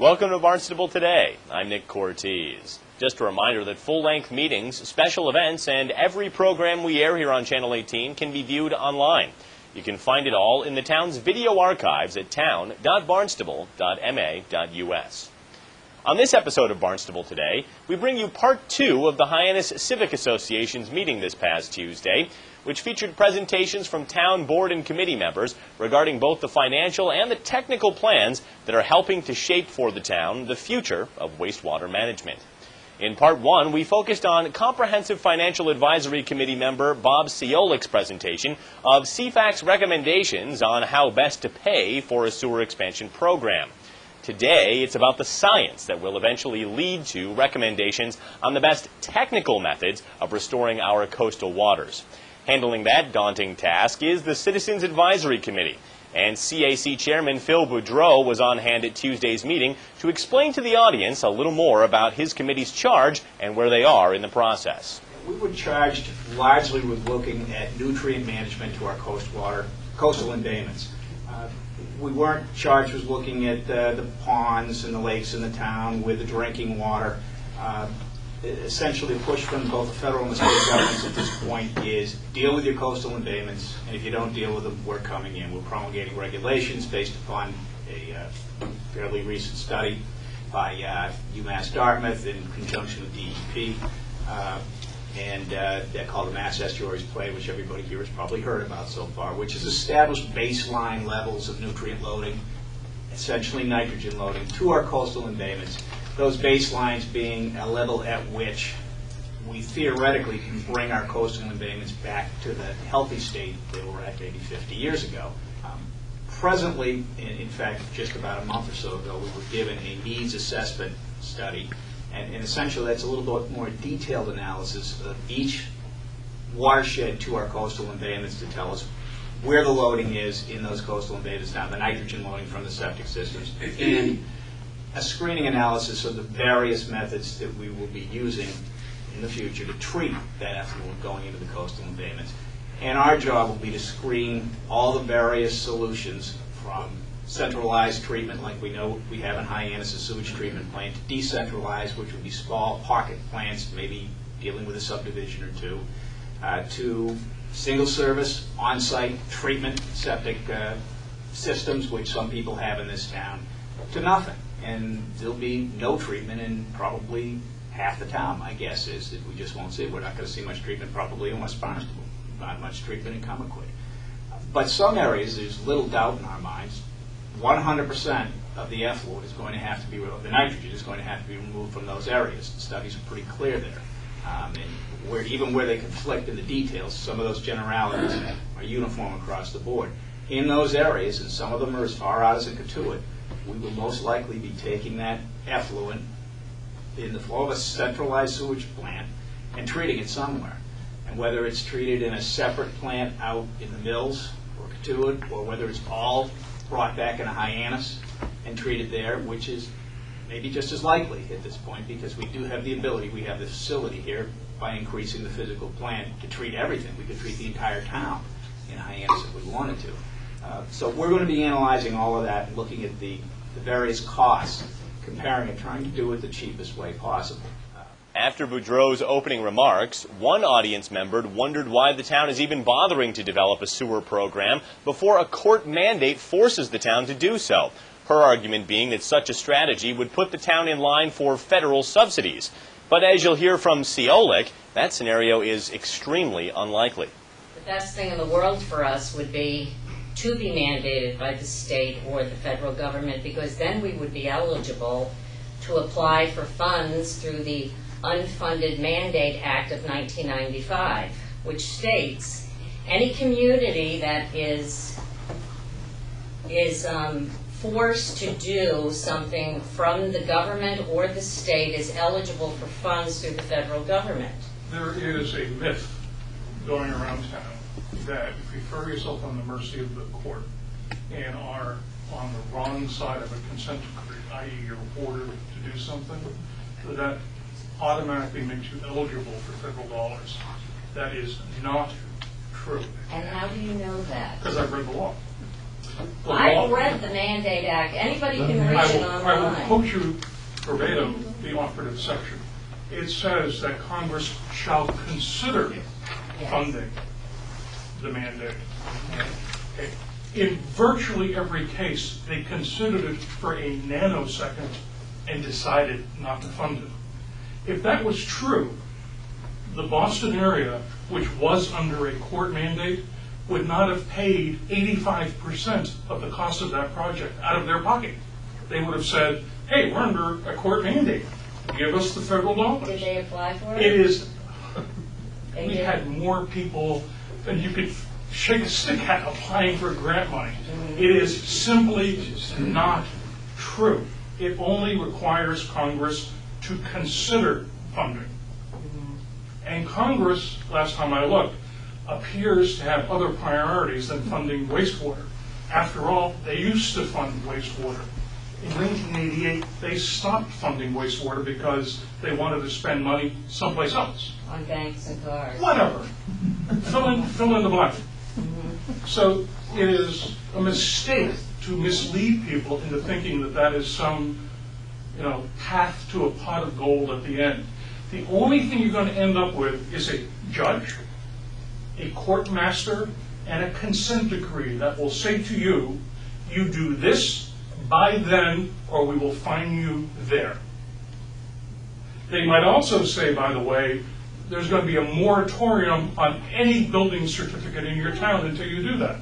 Welcome to Barnstable Today. I'm Nick Cortez. Just a reminder that full-length meetings, special events, and every program we air here on Channel 18 can be viewed online. You can find it all in the town's video archives at town.barnstable.ma.us. On this episode of Barnstable Today, we bring you part 2 of the Hyannis Civic Association's meeting this past Tuesday, which featured presentations from town board and committee members regarding both the financial and the technical plans that are helping to shape for the town the future of wastewater management. In part 1, we focused on Comprehensive Financial Advisory Committee member Bob Ciolik's presentation of CFAC's recommendations on how best to pay for a sewer expansion program. Today, it's about the science that will eventually lead to recommendations on the best technical methods of restoring our coastal waters. Handling that daunting task is the Citizens Advisory Committee, and CAC Chairman Phil Boudreau was on hand at Tuesday's meeting to explain to the audience a little more about his committee's charge and where they are in the process. We were charged largely with looking at nutrient management to our coastal embayments. We weren't charged with looking at the ponds and the lakes in the town with the drinking water. Essentially, the push from both the federal and the state governments at this point is deal with your coastal embayments, and if you don't deal with them, we're coming in. We're promulgating regulations based upon a fairly recent study by UMass Dartmouth in conjunction with DEP, and they're called the Mass Estuaries Plan, which everybody here has probably heard about so far, which has established baseline levels of nutrient loading, essentially nitrogen loading, to our coastal embayments. Those baselines being a level at which we theoretically can bring our coastal embayments back to the healthy state they were at maybe 50 years ago. Presently, in fact, just about a month or so ago, we were given a needs assessment study. And essentially, that's a little bit more detailed analysis of each watershed to our coastal embayments to tell us where the loading is in those coastal embayments, now the nitrogen loading from the septic systems, and a screening analysis of the various methods that we will be using in the future to treat that effluent going into the coastal embayments. And our job will be to screen all the various solutions from centralized treatment, like we know we have in Hyannis, a sewage treatment plant, to decentralized, which would be small pocket plants, maybe dealing with a subdivision or two, to single service, on-site treatment septic systems, which some people have in this town, to nothing. And there'll be no treatment in probably half the town, my guess is that we just won't see it. We're not going to see much treatment probably in West Barnstable, not much treatment in Comaquid. But some areas, there's little doubt in our minds, 100% of the effluent is going to have to be, the nitrogen is going to have to be removed from those areas. The studies are pretty clear there. And even where they conflict in the details, some of those generalities are uniform across the board. In those areas, and some of them are as far out as in Cotuit, we will most likely be taking that effluent in the flow of a centralized sewage plant and treating it somewhere. And whether it's treated in a separate plant out in the mills or Cotuit, or whether it's all brought back in a Hyannis and treated there, which is maybe just as likely at this point, because we do have the ability, we have the facility here, by increasing the physical plant, to treat everything. We could treat the entire town in Hyannis if we wanted to. So we're going to be analyzing all of that and looking at the various costs, comparing it, trying to do it the cheapest way possible. After Boudreau's opening remarks, one audience member wondered why the town is even bothering to develop a sewer program before a court mandate forces the town to do so. Her argument being that such a strategy would put the town in line for federal subsidies. But as you'll hear from Ciolik, that scenario is extremely unlikely. The best thing in the world for us would be to be mandated by the state or the federal government, because then we would be eligible to apply for funds through the Unfunded Mandate Act of 1995, which states any community that is forced to do something from the government or the state is eligible for funds through the federal government. There is a myth going around town that if you throw yourself on the mercy of the court and are on the wrong side of a consent decree, i.e. you're ordered to do something, that automatically makes you eligible for federal dollars. That is not true. And how do you know that? Because I've read the law. I've read the Mandate Act. Anybody can read it I will online. quote you verbatim the operative section. It says that Congress shall consider funding the mandate. Okay. In virtually every case, they considered it for a nanosecond and decided not to fund it. If that was true, the Boston area, which was under a court mandate, would not have paid 85% of the cost of that project out of their pocket. They would have said, hey, we're under a court mandate. Give us the federal dollars. Did they apply for it? It is, we had more people than you could shake a stick at applying for grant money. It is simply not true. It only requires Congress to consider funding. And Congress, last time I looked, appears to have other priorities than funding wastewater. After all, they used to fund wastewater. In 1988, they stopped funding wastewater because they wanted to spend money someplace else. On banks and cars. Whatever. Fill in the blank. So it is a mistake to mislead people into thinking that that is some, path to a pot of gold at the end. The only thing you're going to end up with is a judge, a court master, and a consent decree that will say to you, you do this by then, or we will fine you there. They might also say, by the way, there's going to be a moratorium on any building certificate in your town until you do that.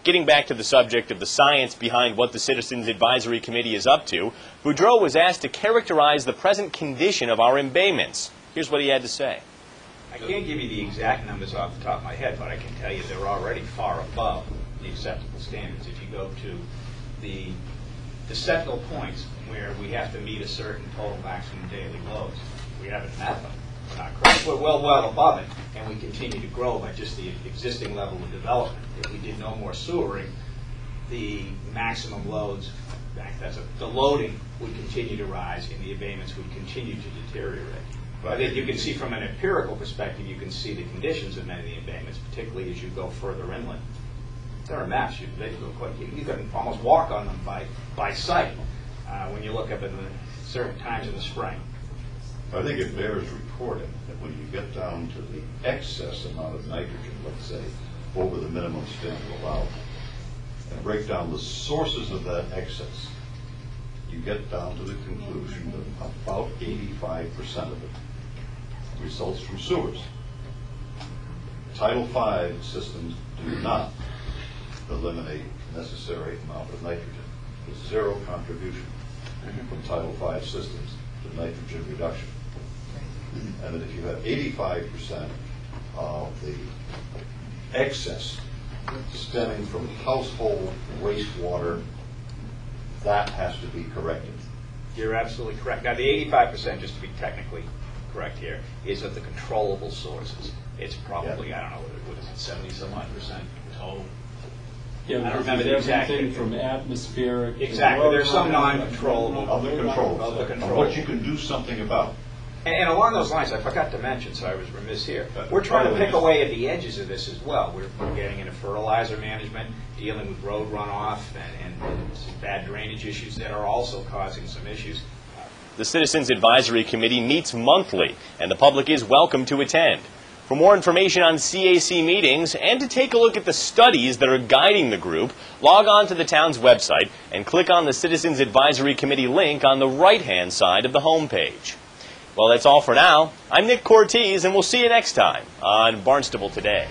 Getting back to the subject of the science behind what the Citizens Advisory Committee is up to, Boudreau was asked to characterize the present condition of our embayments. Here's what he had to say. I can't give you the exact numbers off the top of my head, but I can tell you they're already far above the acceptable standards. If you go to the sentinel points where we have to meet a certain total maximum daily loads, we haven't met them. We're not correct. We're well above it, and we continue to grow by just the existing level of development. If we did no more sewering, the maximum loads, in fact, the loading would continue to rise, and the abatements would continue to deteriorate. But you can see from an empirical perspective, you can see the conditions of many of the abatements, particularly as you go further inland. They're a mess. You can almost walk on them by sight when you look up at certain times in the spring. I think it bears reporting that when you get down to the excess amount of nitrogen, let's say, over the minimum standard allowed, and break down the sources of that excess, you get down to the conclusion that about 85% of it results from sewers. Title V systems do not eliminate necessary amount of nitrogen. There's zero contribution from Title V systems to nitrogen reduction. And that if you have 85% of the excess stemming from household wastewater, that has to be corrected. You're absolutely correct. Now, the 85%, just to be technically correct here, is of the controllable sources. It's probably, I don't know, what is it, 70-some-odd% total? Yeah, I don't because remember the exact everything figure. from atmospheric. Exactly. There's some non-controllable. Of the controls. Of the And controls. what you can do something about. And along those lines, I forgot to mention, so I was remiss here, we're trying to pick away at the edges of this as well. We're getting into fertilizer management, dealing with road runoff, and some bad drainage issues that are also causing some issues. The Citizens Advisory Committee meets monthly, and the public is welcome to attend. For more information on CAC meetings and to take a look at the studies that are guiding the group, log on to the town's website and click on the Citizens Advisory Committee link on the right-hand side of the homepage. Well, that's all for now. I'm Nick Cortez, and we'll see you next time on Barnstable Today.